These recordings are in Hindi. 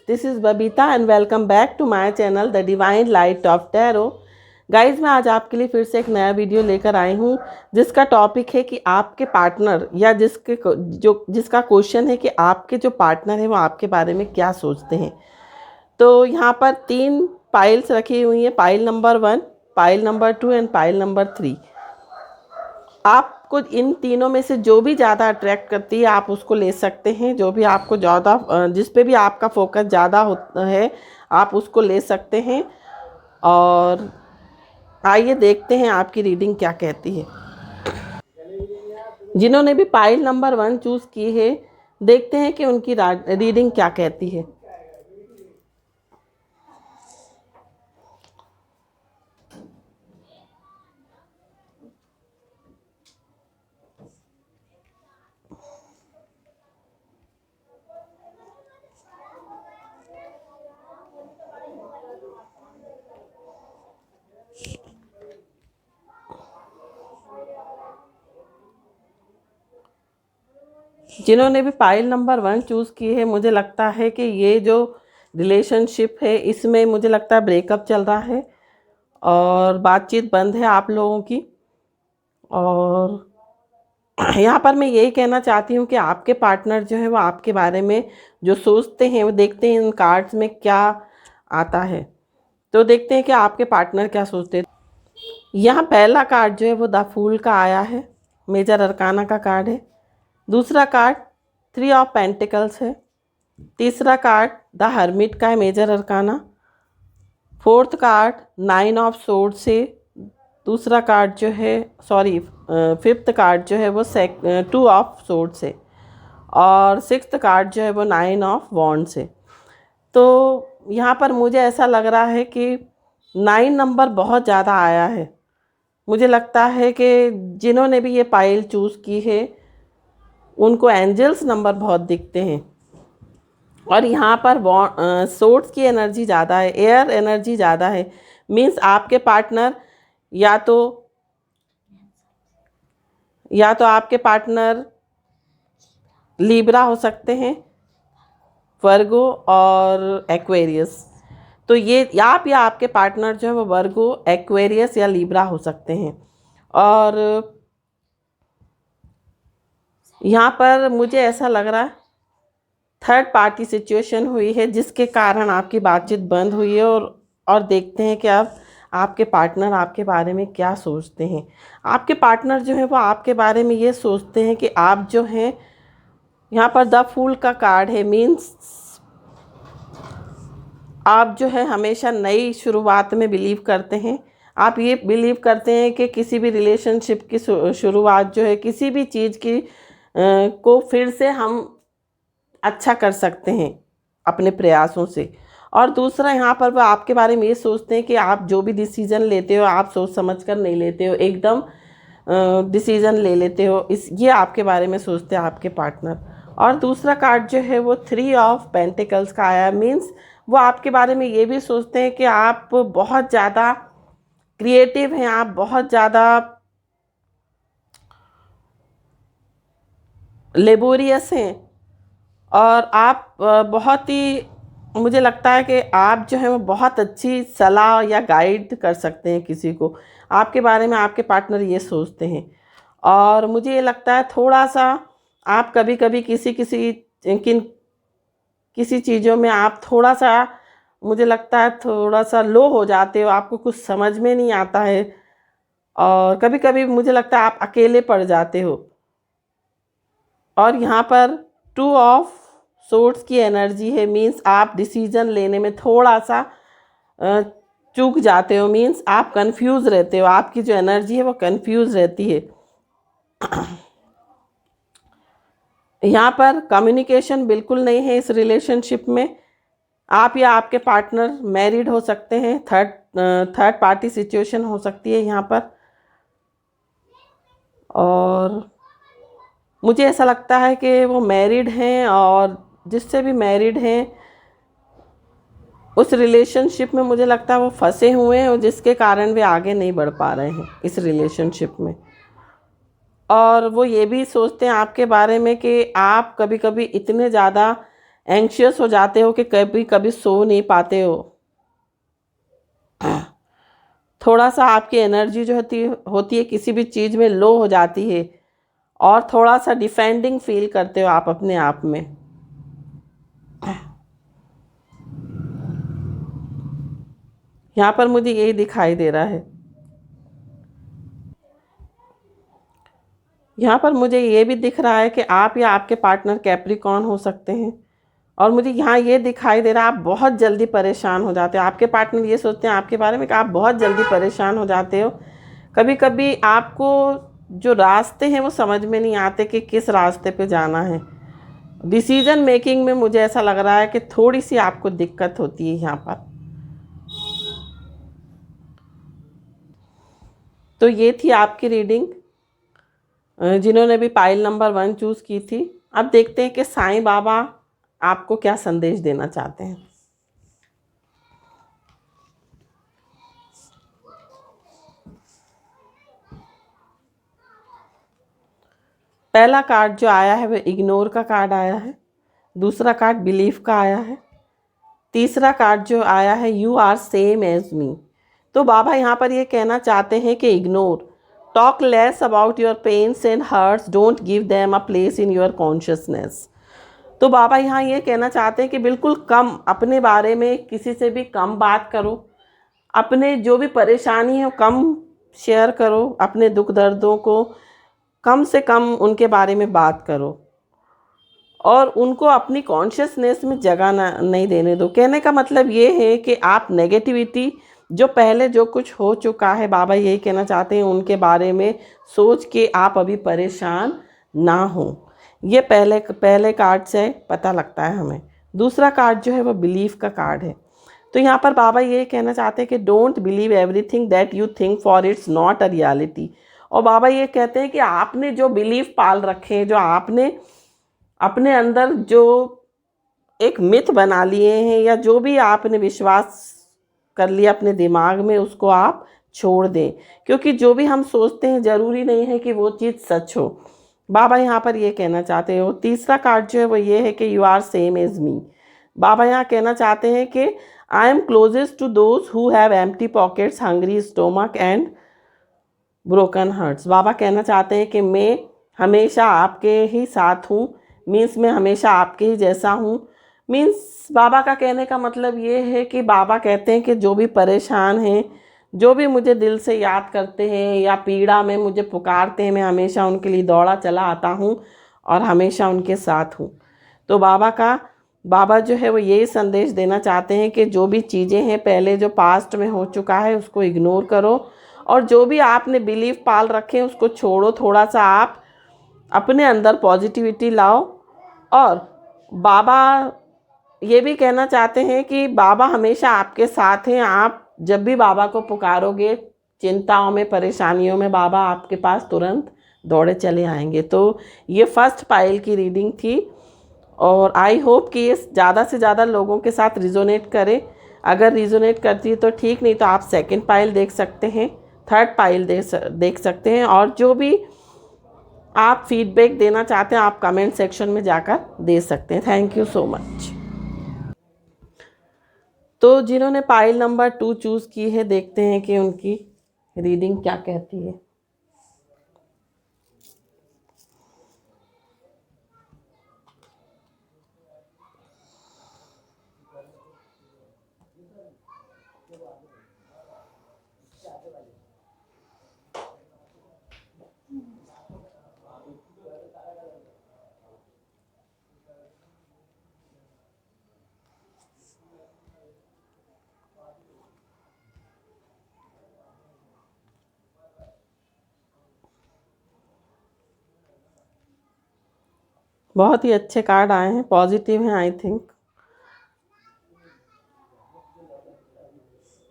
This is Babita and welcome back to my channel the divine light of tarot. Guys, मैं आज आपके लिए फिर से एक नया वीडियो लेकर आई हूँ जिसका टॉपिक है कि आपके पार्टनर या जिसका क्वेश्चन है कि आपके जो पार्टनर है वो आपके बारे में क्या सोचते हैं। तो यहाँ पर 3 पाइल्स रखी हुई हैं, pile number 1, pile number 2 and pile number 3। आपको इन तीनों में से जो भी ज़्यादा अट्रैक्ट करती है आप उसको ले सकते हैं। जो भी आपको ज़्यादा, जिस पे भी आपका फोकस ज़्यादा होता है आप उसको ले सकते हैं। और आइए देखते हैं आपकी रीडिंग क्या कहती है। जिन्होंने भी पाइल नंबर 1 चूज़ की है, देखते हैं कि उनकी रीडिंग क्या कहती है। जिन्होंने भी पाइल नंबर 1 चूज़ की है, मुझे लगता है कि ये जो रिलेशनशिप है इसमें मुझे लगता है ब्रेकअप चल रहा है और बातचीत बंद है आप लोगों की। और यहाँ पर मैं यही कहना चाहती हूँ कि आपके पार्टनर जो है वो आपके बारे में जो सोचते हैं वो देखते हैं इन कार्ड्स में क्या आता है। तो देखते हैं कि आपके पार्टनर क्या सोचते हैं। यहाँ पहला कार्ड जो है वो द फूल का आया है, मेजर अरकाना का कार्ड है। दूसरा कार्ड 3 ऑफ पेंटिकल्स है। तीसरा कार्ड द हर्मिट का है, major arcana. Fourth card 9 of sword से। दूसरा कार्ड जो है फिफ्थ कार्ड जो है वो 2 ऑफ सोर्ड से। और सिक्स्थ कार्ड जो है वो 9 ऑफ वॉन्ड से। तो यहाँ पर मुझे ऐसा लग रहा है कि 9 नंबर बहुत ज़्यादा आया है। मुझे लगता है कि जिन्होंने भी ये पाइल चूज़ की है उनको एंजल्स नंबर बहुत दिखते हैं। और यहाँ पर सोर्ड्स की एनर्जी ज़्यादा है, एयर एनर्जी ज़्यादा है। मीन्स आपके पार्टनर या तो आपके पार्टनर लिब्रा हो सकते हैं, वर्गो और एक्वेरियस। तो ये आप या आपके पार्टनर जो है वो वर्गो, एक्वेरियस या लिब्रा हो सकते हैं। और यहाँ पर मुझे ऐसा लग रहा है थर्ड पार्टी सिचुएशन हुई है जिसके कारण आपकी बातचीत बंद हुई है। और देखते हैं कि आपके पार्टनर आपके बारे में क्या सोचते हैं। आपके पार्टनर जो है वो आपके बारे में ये सोचते हैं कि आप जो हैं, यहाँ पर द फूल का कार्ड है, मीन्स आप जो है हमेशा नई शुरुआत में बिलीव करते हैं। आप ये बिलीव करते हैं कि किसी भी रिलेशनशिप की शुरुआत जो है, किसी भी चीज़ की को फिर से हम अच्छा कर सकते हैं अपने प्रयासों से। और दूसरा, यहाँ पर वो आपके बारे में ये सोचते हैं कि आप जो भी डिसीज़न लेते हो आप सोच समझ कर नहीं लेते हो, एकदम डिसीज़न ले लेते हो। ये आपके बारे में सोचते हैं आपके पार्टनर। और दूसरा कार्ड जो है वो 3 ऑफ पेंटिकल्स का आया, मीन्स वो आपके बारे में ये भी सोचते हैं कि आप बहुत ज़्यादा क्रिएटिव हैं, आप बहुत ज़्यादा लेबोरियस हैं और आप बहुत ही, मुझे लगता है कि आप जो है वो बहुत अच्छी सलाह या गाइड कर सकते हैं किसी को। आपके बारे में आपके पार्टनर ये सोचते हैं। और मुझे ये लगता है थोड़ा सा आप कभी कभी किसी चीज़ों में आप थोड़ा सा, मुझे लगता है थोड़ा सा लो हो जाते हो, आपको कुछ समझ में नहीं आता है। और कभी कभी मुझे लगता है आप अकेले पड़ जाते हो। और यहाँ पर 2 ऑफ सोर्ड्स की एनर्जी है, मीन्स आप डिसीजन लेने में थोड़ा सा चूक जाते हो, मीन्स आप कंफ्यूज रहते हो, आपकी जो एनर्जी है वो कंफ्यूज रहती है। यहाँ पर कम्युनिकेशन बिल्कुल नहीं है इस रिलेशनशिप में। आप या आपके पार्टनर मैरिड हो सकते हैं, थर्ड पार्टी सिचुएशन हो सकती है यहाँ पर। और मुझे ऐसा लगता है कि वो मैरिड हैं और जिससे भी मैरिड हैं उस रिलेशनशिप में मुझे लगता है वो फंसे हुए हैं और जिसके कारण वे आगे नहीं बढ़ पा रहे हैं इस रिलेशनशिप में। और वो ये भी सोचते हैं आपके बारे में कि आप कभी कभी इतने ज़्यादा एंग्शियस हो जाते हो कि कभी कभी सो नहीं पाते हो, थोड़ा सा आपकी एनर्जी जो होती है किसी भी चीज़ में लो हो जाती है, और थोड़ा सा डिफेंडिंग फील करते हो आप अपने आप में। यहाँ पर मुझे यही दिखाई दे रहा है। यहाँ पर मुझे ये भी दिख रहा है कि आप या आपके पार्टनर कैप्रिकॉर्न हो सकते हैं, और मुझे यहाँ ये दिखाई दे रहा है आप बहुत जल्दी परेशान हो जाते हो। आपके पार्टनर ये सोचते हैं आपके बारे में कि आप बहुत जल्दी परेशान हो जाते हो। कभी कभी आपको जो रास्ते हैं वो समझ में नहीं आते कि किस रास्ते पे जाना है। डिसीजन मेकिंग में मुझे ऐसा लग रहा है कि थोड़ी सी आपको दिक्कत होती है यहाँ पर। तो ये थी आपकी रीडिंग, जिन्होंने भी पाइल नंबर 1 चूज़ की थी। अब देखते हैं कि साईं बाबा आपको क्या संदेश देना चाहते हैं। पहला कार्ड जो आया है वो इग्नोर का कार्ड आया है, दूसरा कार्ड बिलीफ का आया है, तीसरा कार्ड जो आया है you are same as me. तो बाबा यहाँ पर ये कहना चाहते हैं कि ignore, talk less about your pains and hurts, don't give them a place in your consciousness. तो बाबा यहाँ ये कहना चाहते हैं कि बिल्कुल कम अपने बारे में किसी से भी कम बात करो, अपने जो भी परेशानी है कम शेयर करो, अपने दुख दर्दों को कम से कम उनके बारे में बात करो, और उनको अपनी कॉन्शियसनेस में जगह नहीं देने दो। कहने का मतलब ये है कि आप नेगेटिविटी जो पहले जो कुछ हो चुका है, बाबा यही कहना चाहते हैं उनके बारे में सोच के आप अभी परेशान ना हो। ये पहले कार्ड से पता लगता है हमें। दूसरा कार्ड जो है वो बिलीफ का कार्ड है। तो यहाँ पर बाबा ये कहना चाहते हैं कि don't believe everything that you think for its not a reality. और बाबा ये कहते हैं कि आपने जो बिलीफ पाल रखे हैं, जो आपने अपने अंदर जो एक मिथ बना लिए हैं, या जो भी आपने विश्वास कर लिया अपने दिमाग में, उसको आप छोड़ दें, क्योंकि जो भी हम सोचते हैं ज़रूरी नहीं है कि वो चीज़ सच हो। बाबा यहाँ पर ये कहना चाहते हो। तीसरा कार्ड जो है वो ये है कि you are same as me. बाबा यहाँ कहना चाहते हैं कि I am closest to those who have empty pockets, hungry stomach and broken hearts. बाबा कहना चाहते हैं कि मैं हमेशा आपके ही साथ हूँ, मीन्स मैं हमेशा आपके ही जैसा हूँ। मीन्स बाबा का कहने का मतलब ये है कि बाबा कहते हैं कि जो भी परेशान हैं, जो भी मुझे दिल से याद करते हैं या पीड़ा में मुझे पुकारते हैं, मैं हमेशा उनके लिए दौड़ा चला आता हूँ और हमेशा उनके साथ हूँ। तो बाबा जो है वो यही संदेश देना चाहते हैं कि जो भी चीज़ें हैं पहले जो पास्ट में हो चुका है उसको इग्नोर करो, और जो भी आपने बिलीफ पाल रखे हैं उसको छोड़ो। थोड़ा सा आप अपने अंदर पॉजिटिविटी लाओ। और बाबा ये भी कहना चाहते हैं कि बाबा हमेशा आपके साथ हैं। आप जब भी बाबा को पुकारोगे चिंताओं में, परेशानियों में, बाबा आपके पास तुरंत दौड़े चले आएंगे। तो ये फर्स्ट पाइल की रीडिंग थी, और आई होप कि ये ज़्यादा से ज़्यादा लोगों के साथ रिजोनेट करे। अगर रिजोनेट करती है तो ठीक, नहीं तो आप सेकंड पाइल देख सकते हैं, थर्ड पाइल देख सकते हैं, और जो भी आप फीडबैक देना चाहते हैं आप कमेंट सेक्शन में जाकर दे सकते हैं। Thank you so much. तो जिन्होंने पाइल नंबर 2 चूज़ की है, देखते हैं कि उनकी रीडिंग क्या कहती है। बहुत ही अच्छे कार्ड आए हैं, पॉजिटिव हैं। आई थिंक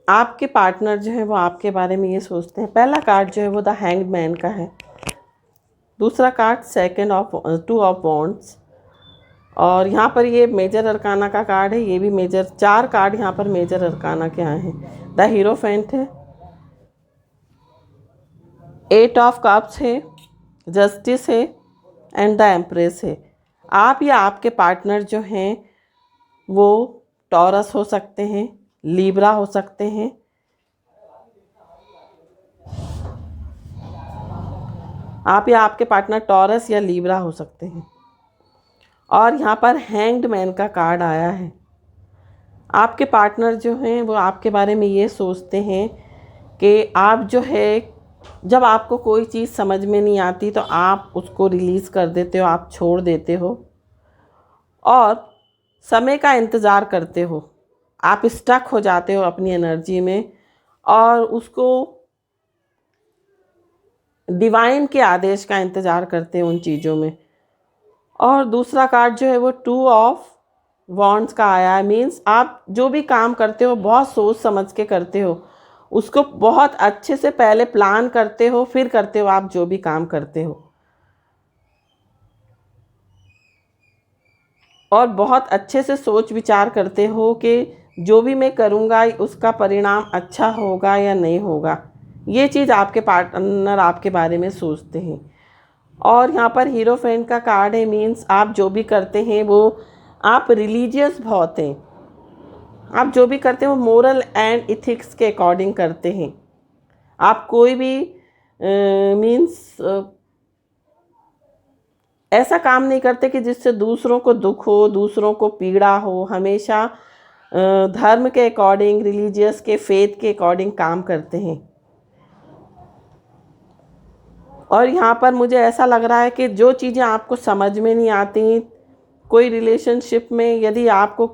आपके पार्टनर जो है वो आपके बारे में ये सोचते हैं। पहला कार्ड जो है वो द हैंग्ड मैन का है, दूसरा card second of 2 of wands, और यहाँ पर ये मेजर अरकाना का कार्ड है। ये भी मेजर, 4 कार्ड यहाँ पर मेजर अरकाना के आए हैं। द हीरोफेंट है, 8 ऑफ कप्स है, जस्टिस है, एंड द एम्प्रेस है। आप या आपके पार्टनर जो हैं वो टॉरस हो सकते हैं, लीब्रा हो सकते हैं। आप या आपके पार्टनर टॉरस या लीब्रा हो सकते हैं। और यहाँ पर हैंग्ड मैन का कार्ड आया है। आपके पार्टनर जो हैं वो आपके बारे में ये सोचते हैं कि आप जो है, जब आपको कोई चीज़ समझ में नहीं आती तो आप उसको रिलीज़ कर देते हो, आप छोड़ देते हो और समय का इंतज़ार करते हो। आप स्टक हो जाते हो अपनी एनर्जी में और उसको डिवाइन के आदेश का इंतज़ार करते हो उन चीज़ों में। और दूसरा कार्ड जो है वो 2 ऑफ वॉन्ड्स का आया है। मीन्स आप जो भी काम करते हो बहुत सोच समझ के करते हो, उसको बहुत अच्छे से पहले प्लान करते हो, फिर करते हो आप जो भी काम करते हो। और बहुत अच्छे से सोच विचार करते हो कि जो भी मैं करूँगा उसका परिणाम अच्छा होगा या नहीं होगा। ये चीज़ आपके पार्टनर आपके बारे में सोचते हैं। और यहाँ पर हीरोफेंट का कार्ड है। मीन्स आप जो भी करते हैं वो आप रिलीजियस बहुत हैं। आप जो भी करते हैं वो मोरल एंड इथिक्स के अकॉर्डिंग करते हैं। आप कोई भी मीन्स ऐसा काम नहीं करते कि जिससे दूसरों को दुख हो, दूसरों को पीड़ा हो। हमेशा धर्म के अकॉर्डिंग, रिलीजियस के, फेथ के अकॉर्डिंग काम करते हैं। और यहाँ पर मुझे ऐसा लग रहा है कि जो चीज़ें आपको समझ में नहीं आती, कोई रिलेशनशिप में यदि आपको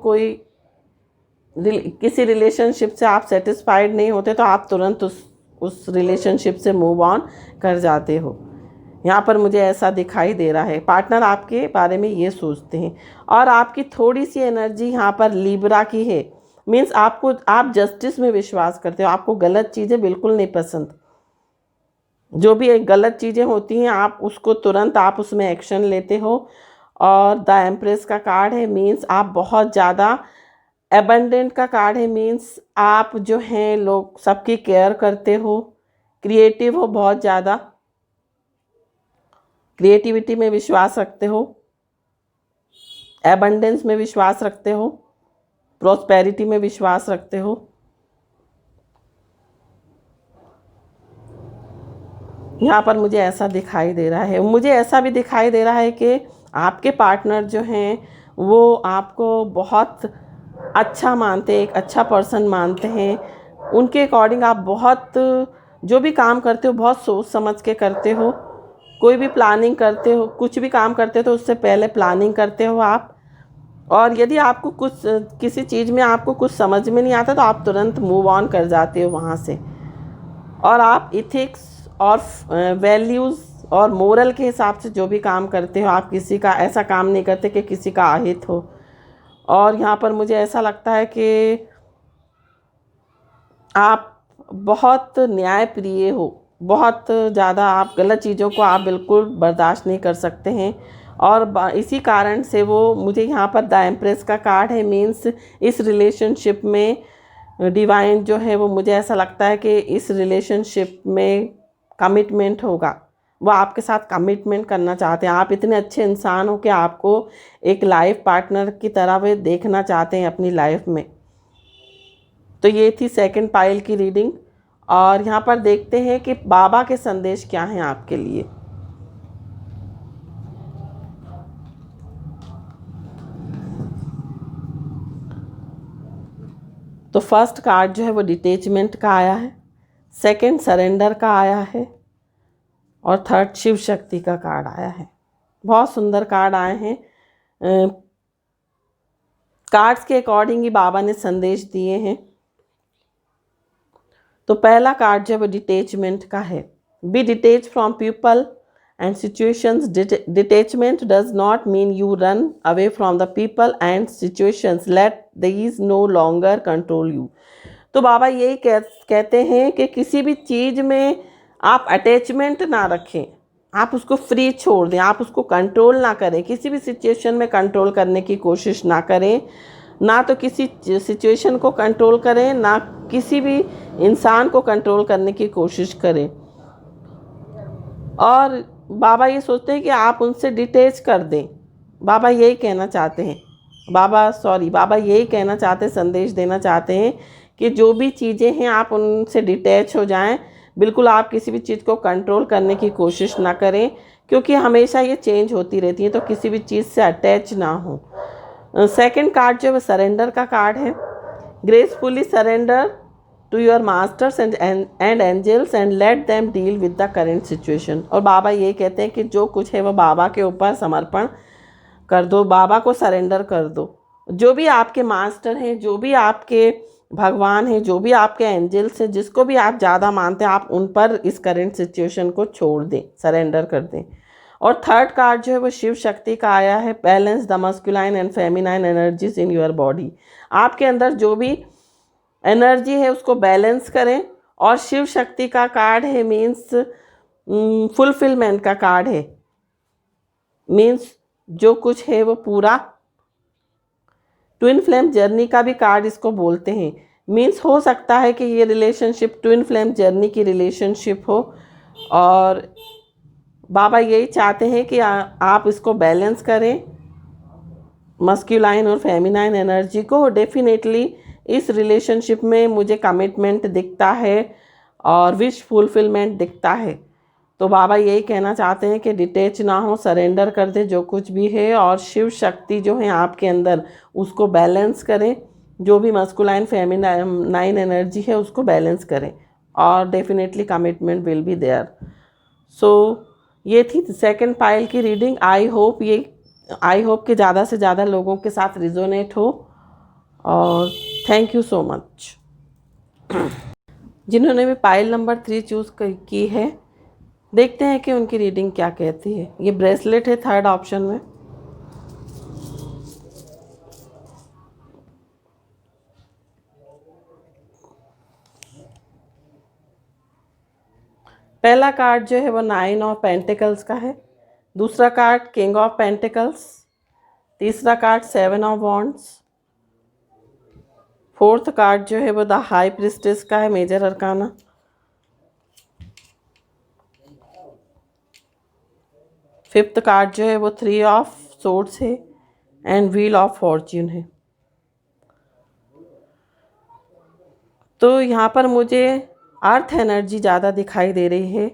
किसी रिलेशनशिप से आप सेटिस्फाइड नहीं होते तो आप तुरंत उस रिलेशनशिप से मूव ऑन कर जाते हो। यहाँ पर मुझे ऐसा दिखाई दे रहा है। पार्टनर आपके बारे में ये सोचते हैं। और आपकी थोड़ी सी एनर्जी यहाँ पर लिब्रा की है। मीन्स आप जस्टिस में विश्वास करते हो। आपको गलत चीज़ें बिल्कुल नहीं पसंद। जो भी एक गलत चीज़ें होती हैं आप उसको तुरंत आप उसमें एक्शन लेते हो। और द एम्प्रेस का कार्ड है। मीन्स आप बहुत ज़्यादा एबंडेंट का कार्ड है। मीन्स आप जो हैं लोग सबकी केयर करते हो, क्रिएटिव हो, बहुत ज़्यादा क्रिएटिविटी में विश्वास रखते हो, एबंडेंस में विश्वास रखते हो, प्रॉस्पेरिटी में विश्वास रखते हो। यहाँ पर मुझे ऐसा दिखाई दे रहा है। मुझे ऐसा भी दिखाई दे रहा है कि आपके पार्टनर जो हैं वो आपको बहुत अच्छा मानते हैं, एक अच्छा पर्सन मानते हैं। उनके अकॉर्डिंग आप बहुत जो भी काम करते हो बहुत सोच समझ के करते हो। कोई भी प्लानिंग करते हो, कुछ भी काम करते हो तो उससे पहले प्लानिंग करते हो आप। और यदि आपको किसी चीज़ में आपको कुछ समझ में नहीं आता तो आप तुरंत मूव ऑन कर जाते हो वहाँ से। और आप इथिक्स और वैल्यूज़ और मोरल के हिसाब से जो भी काम करते हो, आप किसी का ऐसा काम नहीं करते कि किसी का अहित हो। और यहाँ पर मुझे ऐसा लगता है कि आप बहुत न्यायप्रिय हो, बहुत ज़्यादा आप गलत चीज़ों को आप बिल्कुल बर्दाश्त नहीं कर सकते हैं। और इसी कारण से वो मुझे यहाँ पर द एम्प्रेस का कार्ड है। मीन्स इस रिलेशनशिप में डिवाइन जो है वो मुझे ऐसा लगता है कि इस रिलेशनशिप में कमिटमेंट होगा। वो आपके साथ कमिटमेंट करना चाहते हैं। आप इतने अच्छे इंसान हो कि आपको एक लाइफ पार्टनर की तरह वे देखना चाहते हैं अपनी लाइफ में। तो ये थी सेकंड पाइल की रीडिंग। और यहाँ पर देखते हैं कि बाबा के संदेश क्या हैं आपके लिए। तो फर्स्ट कार्ड जो है वो डिटैचमेंट का आया है, सेकंड सरेंडर का आया है और थर्ड शिव शक्ति का कार्ड आया है। बहुत सुंदर कार्ड आए हैं। कार्ड्स के अकॉर्डिंग ही बाबा ने संदेश दिए हैं। तो पहला कार्ड जो है वो डिटैचमेंट का है। Be detach from people and situations. Detachment does not mean you run away from the people and situations. Let these no longer control you. तो बाबा यही कहते हैं कि किसी भी चीज़ में आप अटैचमेंट ना रखें, आप उसको फ्री छोड़ दें, आप उसको कंट्रोल ना करें। किसी भी सिचुएशन में कंट्रोल करने की कोशिश ना करें, ना तो किसी सिचुएशन को कंट्रोल करें, ना किसी भी इंसान को कंट्रोल करने की कोशिश करें। और बाबा ये सोचते हैं कि आप उनसे डिटैच कर दें। बाबा यही कहना चाहते हैं। बाबा यही कहना चाहते, संदेश देना चाहते हैं कि जो भी चीज़ें हैं आप उनसे डिटैच हो जाएं। बिल्कुल आप किसी भी चीज़ को कंट्रोल करने की कोशिश ना करें, क्योंकि हमेशा ये चेंज होती रहती है, तो किसी भी चीज़ से अटैच ना हो। सेकंड कार्ड जो है वो सरेंडर का कार्ड है। Gracefully surrender to your masters and angels and let them deal with the current situation. और बाबा ये कहते हैं कि जो कुछ है वो बाबा के ऊपर समर्पण कर दो, बाबा को सरेंडर कर दो। जो भी आपके मास्टर हैं, जो भी आपके भगवान हैं, जो भी आपके एंजल्स हैं, जिसको भी आप ज़्यादा मानते हैं, आप उन पर इस करेंट सिचुएशन को छोड़ दें, सरेंडर कर दें। और थर्ड कार्ड जो है वो शिव शक्ति का आया है। Balance the masculine and feminine energies in your body. आपके अंदर जो भी एनर्जी है उसको बैलेंस करें। और शिव शक्ति का कार्ड है, मीन्स फुलफिलमेंट का कार्ड है, मीन्स जो कुछ है वो पूरा। ट्विन फ्लेम जर्नी का भी कार्ड इसको बोलते हैं। मीन्स हो सकता है कि ये रिलेशनशिप ट्विन फ्लेम जर्नी की रिलेशनशिप हो, और बाबा यही चाहते हैं कि आप इसको बैलेंस करें, मस्कुलाइन और फेमिनाइन एनर्जी को। डेफिनेटली इस रिलेशनशिप में मुझे कमिटमेंट दिखता है और विश फुलफिलमेंट दिखता है। तो बाबा यही कहना चाहते हैं कि डिटैच ना हो, सरेंडर कर दें जो कुछ भी है, और शिव शक्ति जो है आपके अंदर उसको बैलेंस करें। जो भी मस्कुलाइन फेमिनाइन एनर्जी है उसको बैलेंस करें, और definitely commitment will be there. So ये थी सेकंड पाइल की रीडिंग। आई होप कि ज़्यादा से ज़्यादा लोगों के साथ रिजोनेट हो, और थैंक यू सो मच। जिन्होंने भी पाइल नंबर 3 चूज़ की है, देखते हैं कि उनकी रीडिंग क्या कहती है। ये ब्रेसलेट है थर्ड ऑप्शन में। पहला कार्ड जो है वो 9 ऑफ पेंटिकल्स का है। दूसरा कार्ड किंग ऑफ पेंटिकल्स। तीसरा card 7 of wands. Fourth card जो है वो द हाई प्रिस्टेस का है, मेजर अरकाना। फिफ्थ कार्ड जो है वो 3 ऑफ सोर्ड्स है एंड व्हील ऑफ फॉर्च्यून है। तो यहाँ पर मुझे अर्थ एनर्जी ज़्यादा दिखाई दे रही है,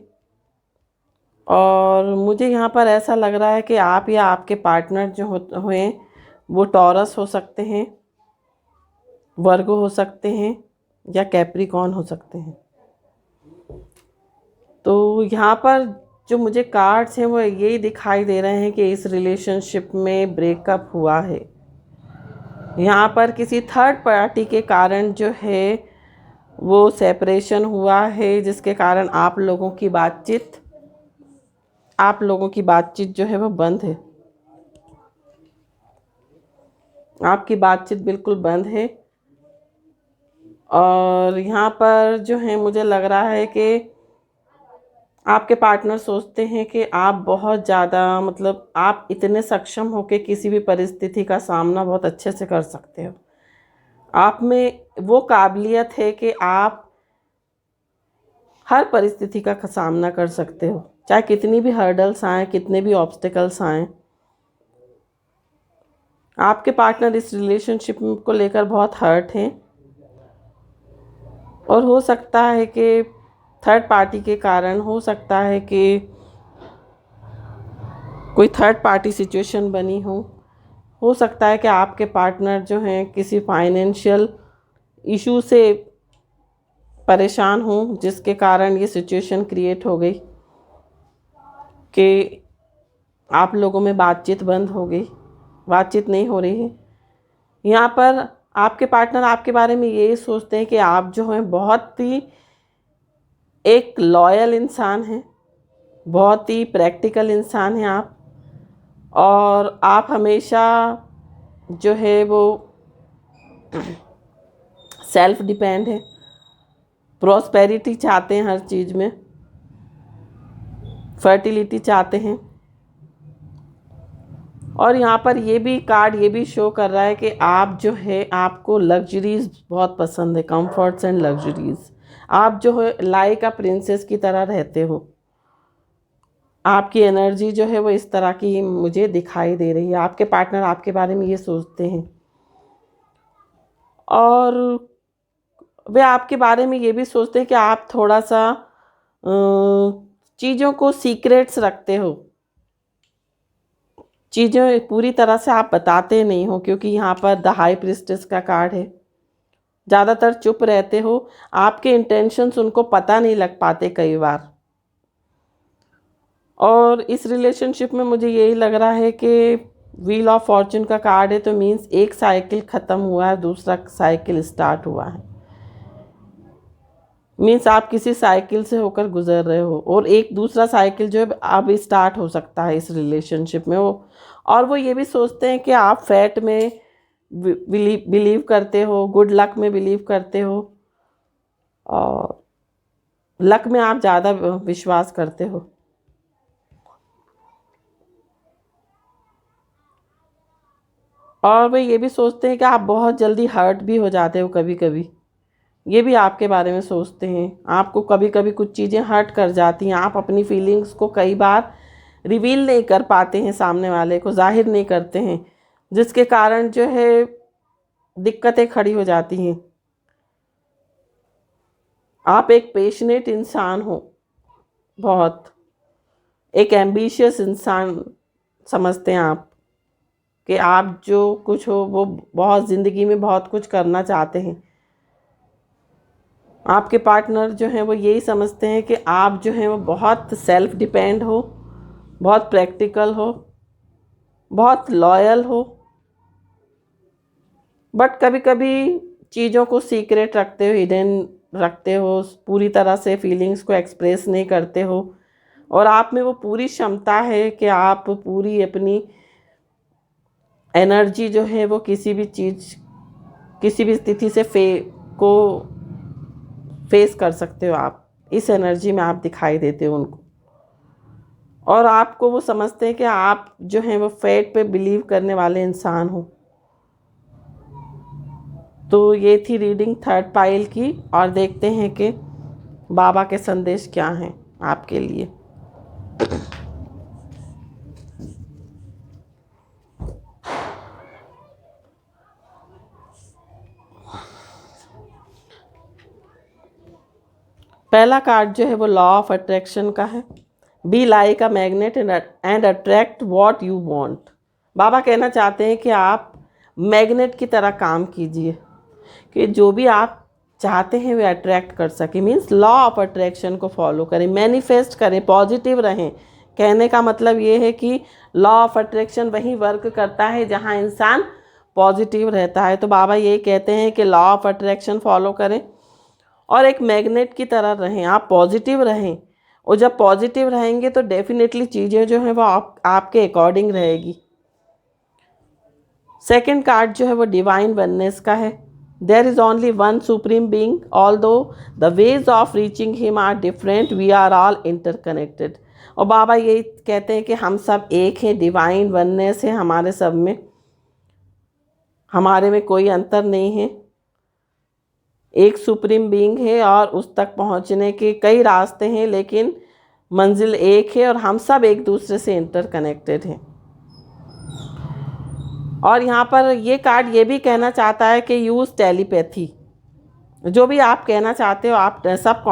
और मुझे यहाँ पर ऐसा लग रहा है कि आप या आपके पार्टनर जो हुए वो टॉरस हो सकते हैं, वर्गो हो सकते हैं, या कैप्रिकॉर्न हो सकते हैं। तो यहाँ पर जो मुझे कार्ड्स हैं वो यही दिखाई दे रहे हैं कि इस रिलेशनशिप में ब्रेकअप हुआ है। यहाँ पर किसी थर्ड पार्टी के कारण जो है वो सेपरेशन हुआ है, जिसके कारण आप लोगों की बातचीत जो है वो बंद है। आपकी बातचीत बिल्कुल बंद है। और यहाँ पर जो है मुझे लग रहा है कि आपके पार्टनर सोचते हैं कि आप बहुत ज़्यादा, मतलब आप इतने सक्षम हो कि किसी भी परिस्थिति का सामना बहुत अच्छे से कर सकते हो। आप में वो काबिलियत है कि आप हर परिस्थिति का सामना कर सकते हो, चाहे कितनी भी हर्डल्स आएँ, कितने भी ऑब्स्टिकल्स आएँ। आपके पार्टनर इस रिलेशनशिप को लेकर बहुत हर्ट हैं, और हो सकता है कि थर्ड पार्टी के कारण, हो सकता है कि कोई थर्ड पार्टी सिचुएशन बनी हो सकता है कि आपके पार्टनर जो हैं किसी फाइनेंशियल इशू से परेशान हों, जिसके कारण ये सिचुएशन क्रिएट हो गई कि आप लोगों में बातचीत बंद हो गई, बातचीत नहीं हो रही है। यहाँ पर आपके पार्टनर आपके बारे में यही सोचते हैं कि आप जो हैं बहुत ही एक लॉयल इंसान हैं, बहुत ही प्रैक्टिकल इंसान हैं आप, और आप हमेशा जो है वो सेल्फ डिपेंड है, प्रॉस्पेरिटी चाहते हैं, हर चीज़ में फर्टिलिटी चाहते हैं। और यहाँ पर ये भी कार्ड ये भी शो कर रहा है कि आप जो है, आपको लग्जरीज बहुत पसंद है, कंफर्ट्स एंड लग्जरीज। आप जो है लाइक अ प्रिंसेस की तरह रहते हो। आपकी एनर्जी जो है वो इस तरह की मुझे दिखाई दे रही है। आपके पार्टनर आपके बारे में ये सोचते हैं और वे आपके बारे में ये भी सोचते हैं कि आप थोड़ा सा चीज़ों को सीक्रेट्स रखते हो, चीज़ें पूरी तरह से आप बताते नहीं हो, क्योंकि यहाँ पर द हाई प्रिस्टेस का कार्ड है। ज़्यादातर चुप रहते हो, आपके इंटेंशंस उनको पता नहीं लग पाते कई बार। और इस रिलेशनशिप में मुझे यही लग रहा है कि व्हील ऑफ फॉर्चून का कार्ड है, तो मीन्स एक साइकिल ख़त्म हुआ है, दूसरा साइकिल स्टार्ट हुआ है। मीन्स आप किसी साइकिल से होकर गुजर रहे हो और एक दूसरा साइकिल जो है अब स्टार्ट हो सकता है इस रिलेशनशिप में। वो और वो ये भी सोचते हैं कि आप फैट में बिलीव करते हो, गुड लक में बिलीव करते हो और लक में आप ज़्यादा विश्वास करते हो। और वे ये भी सोचते हैं कि आप बहुत जल्दी हर्ट भी हो जाते हो कभी कभी, ये भी आपके बारे में सोचते हैं। आपको कभी कभी कुछ चीज़ें हर्ट कर जाती हैं, आप अपनी फीलिंग्स को कई बार रिवील नहीं कर पाते हैं, सामने वाले को जाहिर नहीं करते हैं, जिसके कारण जो है दिक्कतें खड़ी हो जाती हैं। आप एक पैशनेट इंसान हो, बहुत एक एम्बिशियस इंसान समझते हैं आप, कि आप जो कुछ हो वो बहुत ज़िंदगी में बहुत कुछ करना चाहते हैं। आपके पार्टनर जो हैं वो यही समझते हैं कि आप जो हैं वो बहुत सेल्फ डिपेंड हो, बहुत प्रैक्टिकल हो, बहुत लॉयल हो, बट कभी कभी चीज़ों को सीक्रेट रखते हो, हिडन रखते हो, पूरी तरह से फीलिंग्स को एक्सप्रेस नहीं करते हो। और आप में वो पूरी क्षमता है कि आप पूरी अपनी एनर्जी जो है वो किसी भी चीज़, किसी भी स्थिति से को फेस कर सकते हो। आप इस एनर्जी में आप दिखाई देते हो उनको, और आपको वो समझते हैं कि आप जो हैं वो फेट पे बिलीव करने वाले इंसान हो। तो ये थी रीडिंग थर्ड पाइल की, और देखते हैं कि बाबा के संदेश क्या हैं आपके लिए। पहला कार्ड जो है वो लॉ ऑफ अट्रैक्शन का है। Be like a magnet and attract what you want. बाबा कहना चाहते हैं कि आप मैग्नेट की तरह काम कीजिए, कि जो भी आप चाहते हैं वे अट्रैक्ट कर सके। मीन्स लॉ ऑफ अट्रैक्शन को फॉलो करें, मैनिफेस्ट करें, पॉजिटिव रहें। कहने का मतलब ये है कि लॉ ऑफ अट्रैक्शन वहीं वर्क करता है जहाँ इंसान पॉजिटिव रहता है। तो बाबा यही कहते हैं कि लॉ ऑफ अट्रैक्शन फॉलो करें और एक मैग्नेट की तरह रहें, आप पॉजिटिव रहें। और जब पॉजिटिव रहेंगे तो डेफिनेटली चीज़ें जो हैं वो आपके अकॉर्डिंग रहेगी। सेकंड कार्ड जो है वो डिवाइन वननेस का है। There is only one supreme being, although the ways of reaching him are different, we are all interconnected. और बाबा यही कहते हैं कि हम सब एक हैं, डिवाइन वननेस है हमारे सब में, हमारे में कोई अंतर नहीं है। एक सुप्रीम बीइंग है और उस तक पहुंचने के कई रास्ते हैं, लेकिन मंजिल एक है और हम सब एक दूसरे से इंटरकनेक्टेड हैं। और यहाँ पर ये कार्ड ये भी कहना चाहता है कि यूज़ टेलीपैथी। जो भी आप कहना चाहते हो आप सब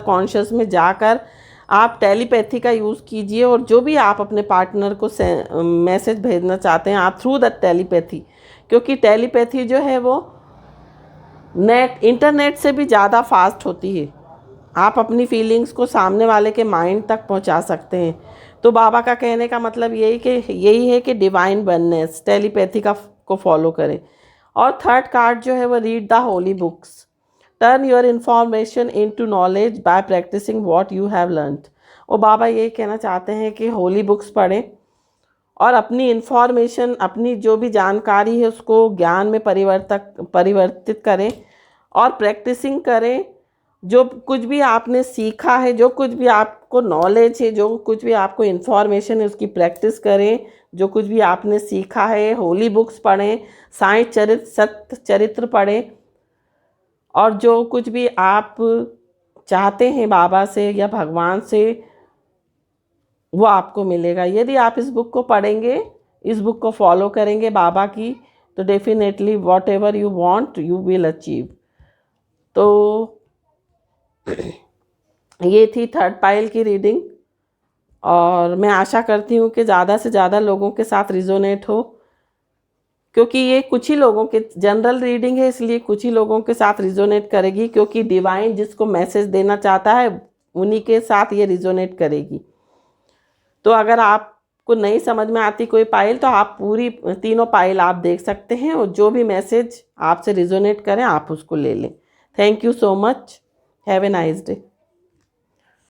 कॉन्शियस में जाकर आप टेलीपैथी का यूज़ कीजिए, और जो भी आप अपने पार्टनर को मैसेज भेजना चाहते हैं आप थ्रू द टेलीपैथी, क्योंकि टेलीपैथी जो है वो इंटरनेट से भी ज़्यादा फास्ट होती है। आप अपनी फीलिंग्स को सामने वाले के माइंड तक पहुंचा सकते हैं। तो बाबा का कहने का मतलब यही है कि डिवाइन वननेस, टेलीपैथी को फॉलो करें। और थर्ड कार्ड जो है वो read the holy books, turn your information into knowledge by practicing what you have learned. और बाबा यही कहना चाहते हैं कि होली बुक्स पढ़ें और अपनी इन्फॉर्मेशन, अपनी जो भी जानकारी है उसको ज्ञान में परिवर्तित करें और प्रैक्टिसिंग करें। जो कुछ भी आपने सीखा है, जो कुछ भी आपको नॉलेज है, जो कुछ भी आपको इन्फॉर्मेशन है उसकी प्रैक्टिस करें। जो कुछ भी आपने सीखा है, होली बुक्स पढ़ें, साईं चरित्र, सत्य चरित्र पढ़ें, और जो कुछ भी आप चाहते हैं बाबा से या भगवान से वो आपको मिलेगा। यदि आप इस बुक को पढ़ेंगे, इस बुक को फॉलो करेंगे बाबा की, तो definitely what ever you want you will achieve. तो ये थी थर्ड पाइल की रीडिंग, और मैं आशा करती हूँ कि ज़्यादा से ज़्यादा लोगों के साथ रिजोनेट हो, क्योंकि ये कुछ ही लोगों के जनरल रीडिंग है, इसलिए कुछ ही लोगों के साथ रिजोनेट करेगी, क्योंकि डिवाइन जिसको मैसेज देना चाहता है उन्हीं के साथ ये रिजोनेट करेगी। तो अगर आपको नहीं समझ में आती कोई पाइल, तो आप पूरी तीनों पाइल आप देख सकते हैं, और जो भी मैसेज आपसे रिजोनेट करें आप उसको ले लें। Thank you so much. Have a nice day.